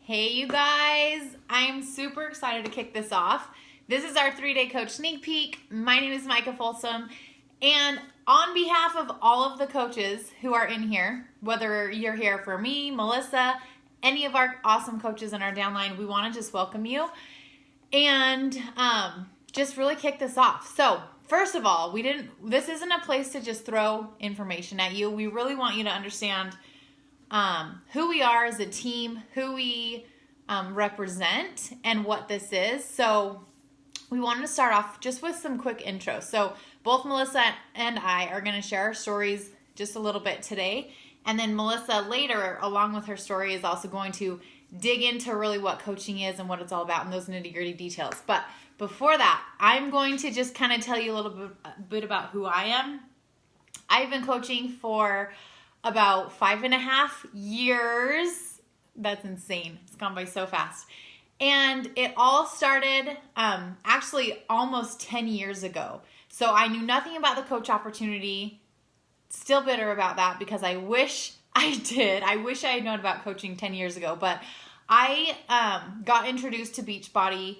Hey, you guys. I'm super excited to kick this off. This is our 3-day coach sneak peek. My name is Micah Folsom. And on behalf of all of the coaches who are in here, whether you're here for me, Melissa, any of our awesome coaches in our downline, we want to just welcome you and just really kick this off. So, first of all, this isn't a place to just throw information at you. We really want you to understand who we are as a team, who we represent, and what this is. So we wanted to start off just with some quick intros. So both Melissa and I are going to share our stories just a little bit today. And then Melissa later, along with her story, is also going to dig into really what coaching is and what it's all about and those nitty-gritty details. But before that, I'm going to just kind of tell you a little bit about who I am. I've been coaching for about 5.5 years. That's insane. It's gone by so fast. And it all started actually almost 10 years ago. So I knew nothing about the coach opportunity. Still bitter about that because I wish I did. I wish I had known about coaching 10 years ago. But I got introduced to Beachbody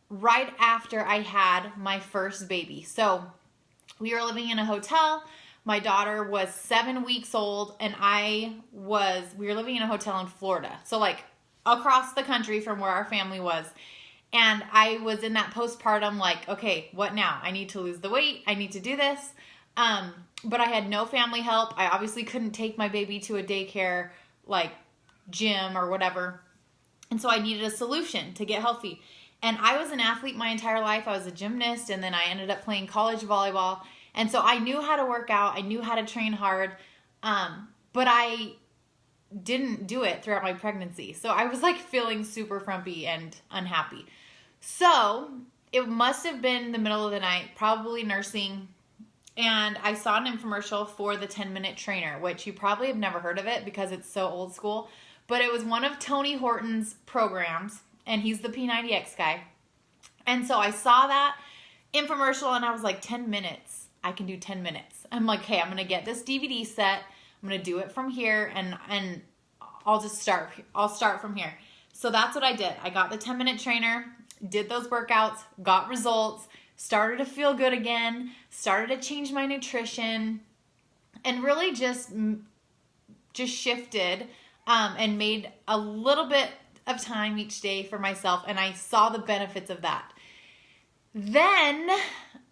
right after I had my first baby. So we were living in a hotel. My daughter was 7 weeks old, and we were living in a hotel in Florida. So like across the country from where our family was. And I was in that postpartum like, okay, what now? I need to lose the weight. I need to do this. But I had no family help. I obviously couldn't take my baby to a daycare like gym or whatever. And so I needed a solution to get healthy. And I was an athlete my entire life. I was a gymnast, and then I ended up playing college volleyball. And so I knew how to work out. I knew how to train hard. But I didn't do it throughout my pregnancy. So I was like feeling super frumpy and unhappy. So it must have been the middle of the night, probably nursing. And I saw an infomercial for the 10-minute trainer, which you probably have never heard of it because it's so old school. But it was one of Tony Horton's programs, and he's the P90X guy. And so I saw that infomercial, and I was like, 10 minutes. I can do 10 minutes. I'm like, hey, I'm going to get this DVD set. I'm going to do it from here, and I'll start from here. So that's what I did. I got the 10-minute trainer, did those workouts, got results, started to feel good again, started to change my nutrition, and really just shifted and made a little bit of time each day for myself, and I saw the benefits of that. Then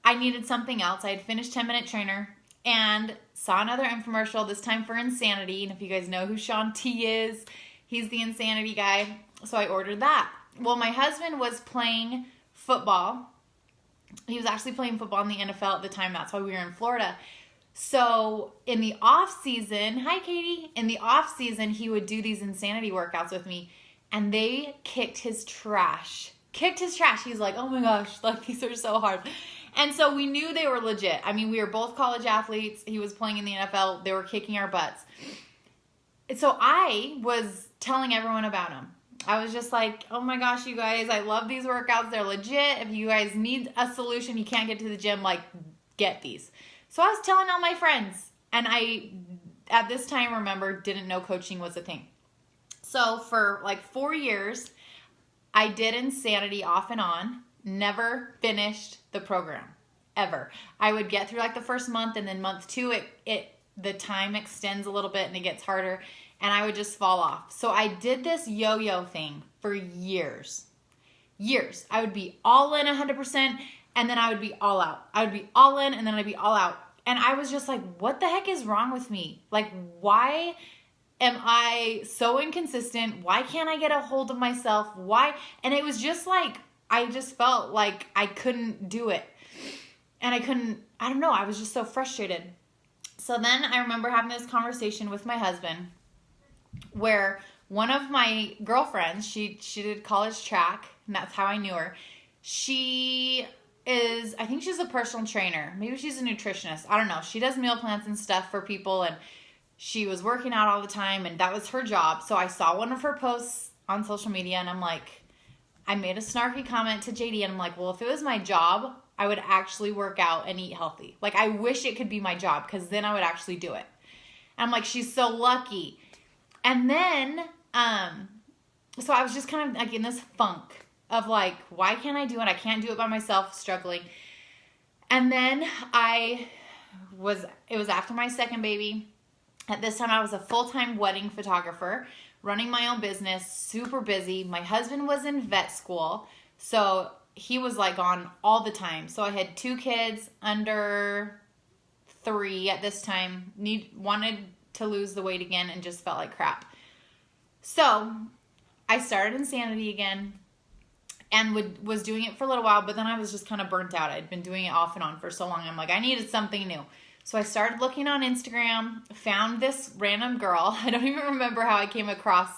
I needed something else. I had finished 10-minute trainer and saw another infomercial, this time for Insanity. And if you guys know who Shaun T is, he's the Insanity guy. So I ordered that. Well, my husband was playing football. He was actually playing football in the NFL at the time. That's why we were in Florida. So in the off season, hi Katie, in the off season, he would do these Insanity workouts with me, and they kicked his trash. He's like, oh my gosh, like these are so hard. And so we knew they were legit. I mean, we were both college athletes. He was playing in the NFL. They were kicking our butts. So I was telling everyone about them. I was just like, oh my gosh, you guys, I love these workouts. They're legit. If you guys need a solution, you can't get to the gym, like, get these. So I was telling all my friends. And I, at this time, remember, didn't know coaching was a thing. So for like 4 years, I did Insanity off and on. Never finished the program, ever. I would get through like the first month, and then month 2, the time extends a little bit and it gets harder, and I would just fall off. So I did this yo-yo thing for years. I would be all in 100%, and then I would be all out. I would be all in, and then I'd be all out. And I was just like, what the heck is wrong with me? Like, why am I so inconsistent? Why can't I get a hold of myself? Why? And it was just like, I just felt like I couldn't do it. And I don't know, I was just so frustrated. So then I remember having this conversation with my husband where one of my girlfriends, she did college track, and that's how I knew her. I think she's a personal trainer. Maybe she's a nutritionist. I don't know. She does meal plans and stuff for people, and she was working out all the time, and that was her job. So I saw one of her posts on social media, and I'm like, I made a snarky comment to JD, and I'm like, well, if it was my job, I would actually work out and eat healthy. Like, I wish it could be my job, because then I would actually do it. And I'm like, she's so lucky. And then so I was just kind of like in this funk of like, why can't I do it? I can't do it by myself, struggling. And then it was after my second baby. At this time, I was a full-time wedding photographer, running my own business, super busy. My husband was in vet school, so he was like on all the time. So I had 2 kids under 3 at this time, wanted to lose the weight again and just felt like crap. So I started Insanity again and was doing it for a little while, but then I was just kind of burnt out. I'd been doing it off and on for so long. I'm like, I needed something new. So I started looking on Instagram, found this random girl. I don't even remember how I came across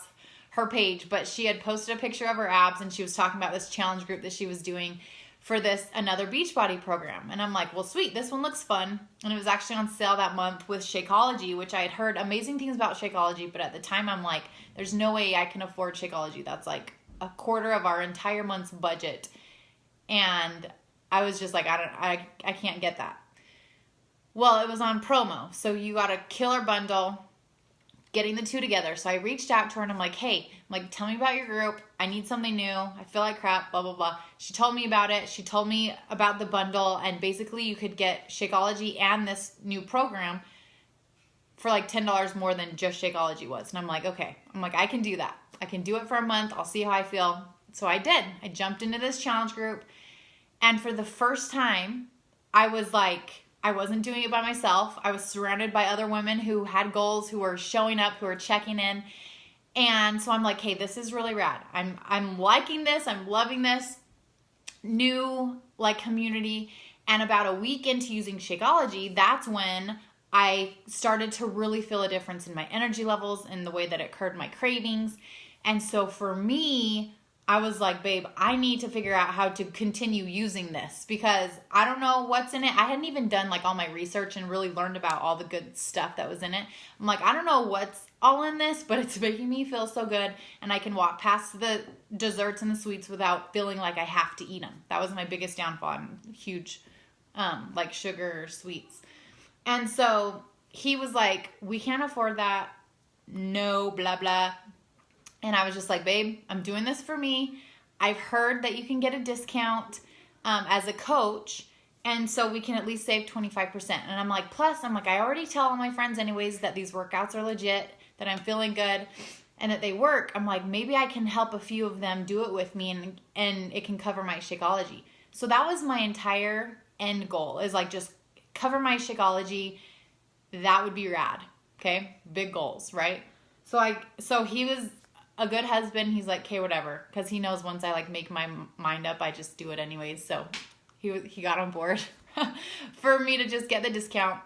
her page, but she had posted a picture of her abs and she was talking about this challenge group that she was doing for this another Beachbody program. And I'm like, well, sweet, this one looks fun. And it was actually on sale that month with Shakeology, which I had heard amazing things about Shakeology, but at the time I'm like, there's no way I can afford Shakeology. That's like a quarter of our entire month's budget. And I was just like, I can't get that. Well, it was on promo, so you got a killer bundle, getting the 2 together. So I reached out to her and I'm like, hey, tell me about your group. I need something new. I feel like crap, blah, blah, blah. She told me about it. She told me about the bundle, and basically you could get Shakeology and this new program for like $10 more than just Shakeology was. And I'm like, okay. I'm like, I can do that. I can do it for a month. I'll see how I feel. So I did. I jumped into this challenge group, and for the first time, I was like, I wasn't doing it by myself. I was surrounded by other women who had goals, who were showing up, who were checking in. And so I'm like, hey, this is really rad. I'm liking this. I'm loving this new like community. And about a week into using Shakeology, that's when I started to really feel a difference in my energy levels and the way that it curbed my cravings. And so for me, I was like, babe, I need to figure out how to continue using this because I don't know what's in it. I hadn't even done like all my research and really learned about all the good stuff that was in it. I'm like, I don't know what's all in this, but it's making me feel so good. And I can walk past the desserts and the sweets without feeling like I have to eat them. That was my biggest downfall. I'm huge, like sugar sweets. And so he was like, we can't afford that. No, blah, blah. And I was just like, babe, I'm doing this for me. I've heard that you can get a discount as a coach. And so we can at least save 25%. And I'm like, plus, I already tell all my friends anyways that these workouts are legit, that I'm feeling good, and that they work. I'm like, maybe I can help a few of them do it with me and it can cover my Shakeology. So that was my entire end goal, is like just cover my Shakeology. That would be rad. Okay? Big goals, right? So he was a good husband. He's like, okay, whatever. Because he knows once I like make my mind up, I just do it anyways. So he got on board for me to just get the discount.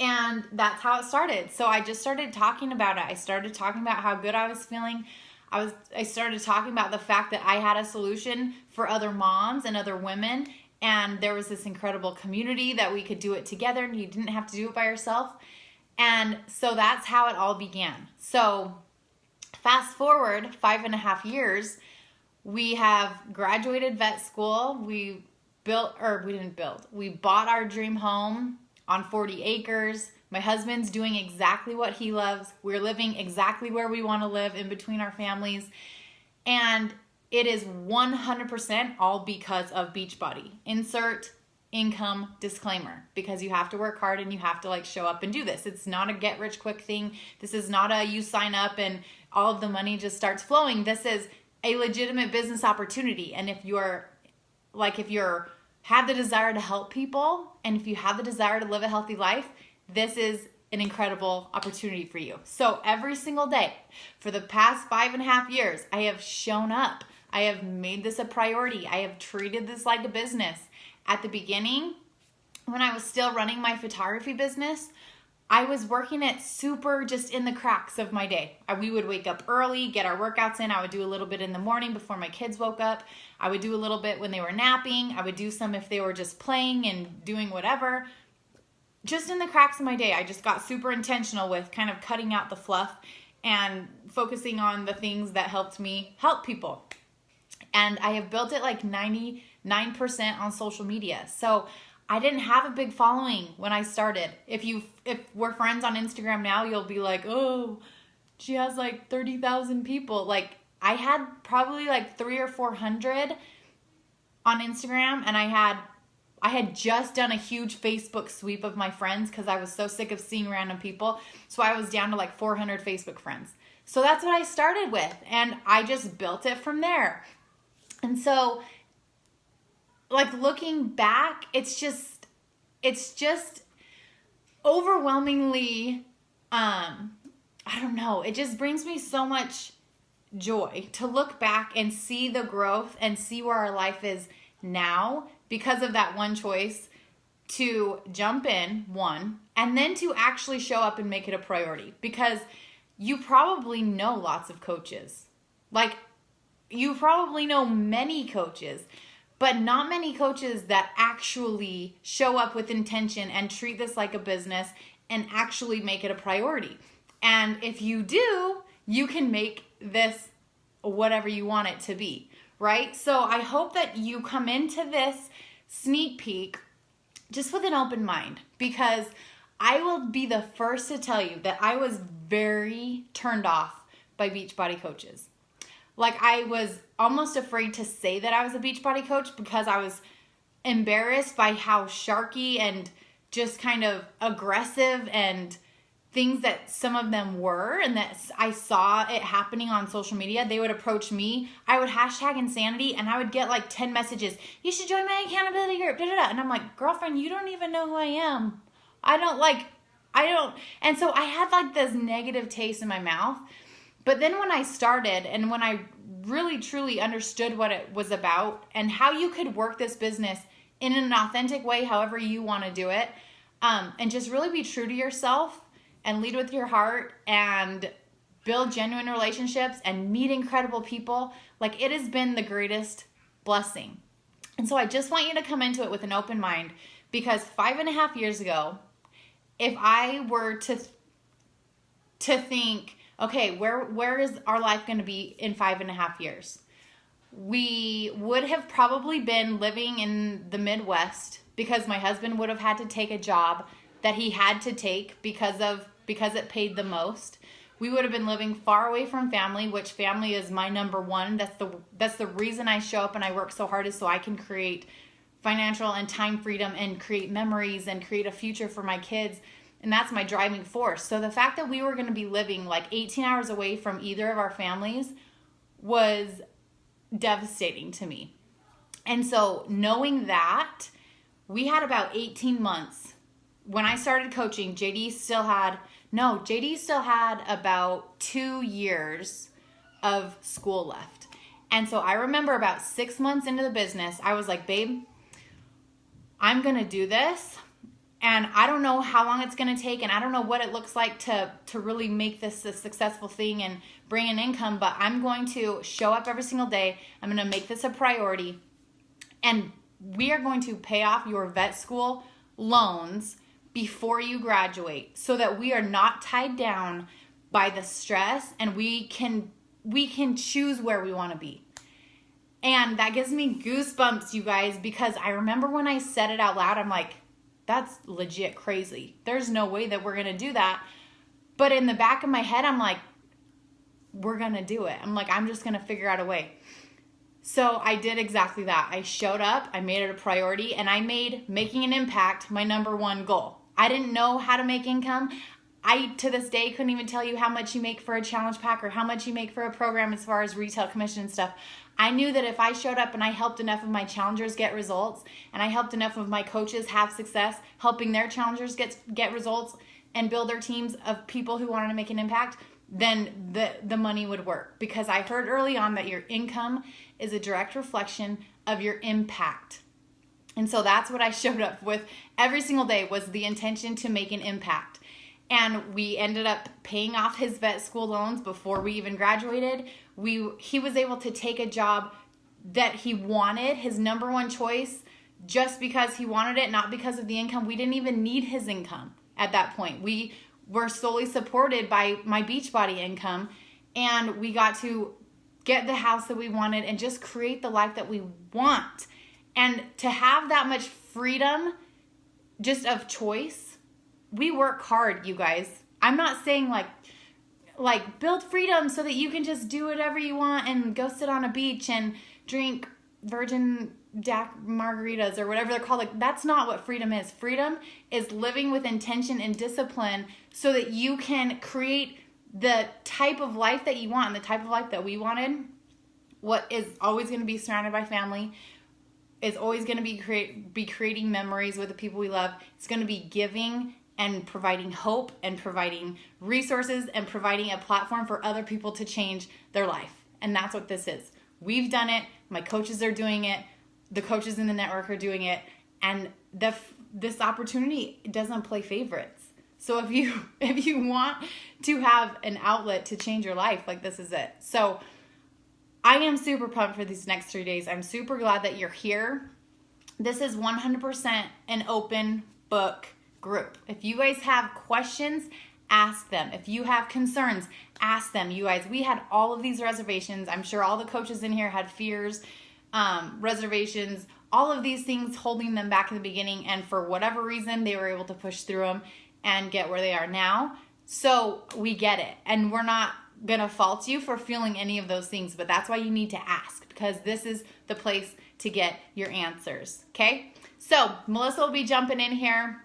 And that's how it started. So I just started talking about it. I started talking about how good I was feeling. I started talking about the fact that I had a solution for other moms and other women. And there was this incredible community that we could do it together and you didn't have to do it by yourself. And so that's how it all began. So fast forward 5.5 years, we have graduated vet school. We bought our dream home on 40 acres. My husband's doing exactly what he loves. We're living exactly where we want to live in between our families. And it is 100% all because of Beachbody. Insert income disclaimer, because you have to work hard and you have to like show up and do this. It's not a get rich quick thing. This is not a you sign up and all of the money just starts flowing. This is a legitimate business opportunity. And if you're have the desire to help people, and if you have the desire to live a healthy life, this is an incredible opportunity for you. So every single day for the past 5.5 years, I have shown up. I have made this a priority. I have treated this like a business. At the beginning, when I was still running my photography business, I was working it super just in the cracks of my day. We would wake up early, get our workouts in. I would do a little bit in the morning before my kids woke up. I would do a little bit when they were napping. I would do some if they were just playing and doing whatever. Just in the cracks of my day, I just got super intentional with kind of cutting out the fluff and focusing on the things that helped me help people. And I have built it like 99% on social media. So I didn't have a big following when I started. If we're friends on Instagram now, you'll be like, oh, she has like 30,000 people. Like, I had probably like 300 or 400 on Instagram, and I had just done a huge Facebook sweep of my friends because I was so sick of seeing random people. So I was down to like 400 Facebook friends. So that's what I started with, and I just built it from there. And so, like, looking back, it's just overwhelmingly, I don't know, it just brings me so much joy to look back and see the growth and see where our life is now because of that one choice to jump in, one, and then to actually show up and make it a priority. Because you probably know lots of coaches. Like, you probably know many coaches, but not many coaches that actually show up with intention and treat this like a business and actually make it a priority. And if you do, you can make this whatever you want it to be, right? So I hope that you come into this sneak peek just with an open mind, because I will be the first to tell you that I was very turned off by Beachbody coaches. Like, I was almost afraid to say that I was a Beachbody coach because I was embarrassed by how sharky and just kind of aggressive and things that some of them were, and that I saw it happening on social media. They would approach me. I would hashtag insanity, and I would get like 10 messages. You should join my accountability group. Da, da, da. And I'm like, girlfriend, you don't even know who I am. I don't. And so I had like this negative taste in my mouth. But then when I started, and when I really truly understood what it was about and how you could work this business in an authentic way, however you want to do it, and just really be true to yourself and lead with your heart and build genuine relationships and meet incredible people, like, it has been the greatest blessing. And so I just want you to come into it with an open mind, because 5.5 years ago, if I were to think, okay, where is our life going to be in 5.5 years? We would have probably been living in the Midwest, because my husband would have had to take a job that he had to take because it paid the most. We would have been living far away from family, which family is my number one. That's the reason I show up and I work so hard, is so I can create financial and time freedom and create memories and create a future for my kids. And that's my driving force. So the fact that we were going to be living like 18 hours away from either of our families was devastating to me. And so knowing that, we had about 18 months. When I started coaching, JD still had about 2 years of school left. And so I remember about 6 months into the business, I was like, babe, I'm going to do this. And I don't know how long it's going to take, and I don't know what it looks like to really make this a successful thing and bring in income, but I'm going to show up every single day. I'm going to make this a priority. And we are going to pay off your vet school loans before you graduate, so that we are not tied down by the stress, and we can choose where we want to be. And that gives me goosebumps, you guys, because I remember when I said it out loud, I'm like, that's legit crazy. There's no way that we're going to do that. But in the back of my head, I'm like, we're going to do it. I'm like, I'm just going to figure out a way. So I did exactly that. I showed up, I made it a priority, and I made making an impact my number one goal. I didn't know how to make income. I, to this day, couldn't even tell you how much you make for a challenge pack or how much you make for a program as far as retail commission and stuff. I knew that if I showed up and I helped enough of my challengers get results, and I helped enough of my coaches have success helping their challengers get results and build their teams of people who wanted to make an impact, then the money would work. Because I heard early on that your income is a direct reflection of your impact. And so that's what I showed up with every single day, was the intention to make an impact. And we ended up paying off his vet school loans before we even graduated. He was able to take a job that he wanted, his number one choice, just because he wanted it, not because of the income. We didn't even need his income at that point. We were solely supported by my Beachbody income, and we got to get the house that we wanted and just create the life that we want. And to have that much freedom just of choice, we work hard, you guys. I'm not saying like like build freedom so that you can just do whatever you want and go sit on a beach and drink virgin Jack margaritas or whatever they're called. Like, that's not what freedom is. Freedom is living with intention and discipline so that you can create the type of life that you want and the type of life that we wanted. What is always going to be surrounded by family, is always going to be creating memories with the people we love. It's going to be giving and providing hope and providing resources and providing a platform for other people to change their life. And that's what this is. We've done it. My coaches are doing it. The coaches in the network are doing it. And this opportunity doesn't play favorites. So if you want to have an outlet to change your life, like, this is it. So I am super pumped for these next 3 days. I'm super glad that you're here. This is 100% an open book group. If you guys have questions, ask them. If you have concerns, ask them. You guys, we had all of these reservations. I'm sure all the coaches in here had fears, reservations, all of these things holding them back in the beginning. And for whatever reason, they were able to push through them and get where they are now. So we get it. And we're not going to fault you for feeling any of those things, but that's why you need to ask, because this is the place to get your answers. Okay? So Melissa will be jumping in here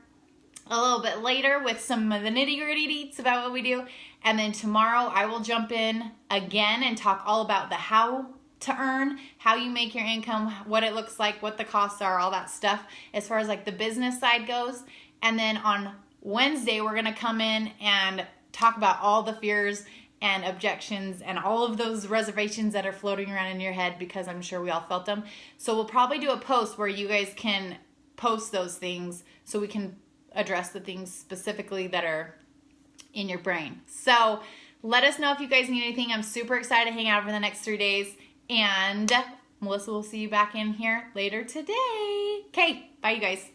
a little bit later with some of the nitty-gritty deets about what we do. And then tomorrow I will jump in again and talk all about the how to earn, how you make your income, what it looks like, what the costs are, all that stuff as far as like the business side goes. And then on Wednesday, we're going to come in and talk about all the fears and objections and all of those reservations that are floating around in your head, because I'm sure we all felt them. So we'll probably do a post where you guys can post those things so we can address the things specifically that are in your brain. So let us know if you guys need anything. I'm super excited to hang out for the next 3 days. And Melissa will see you back in here later today. Okay, bye you guys.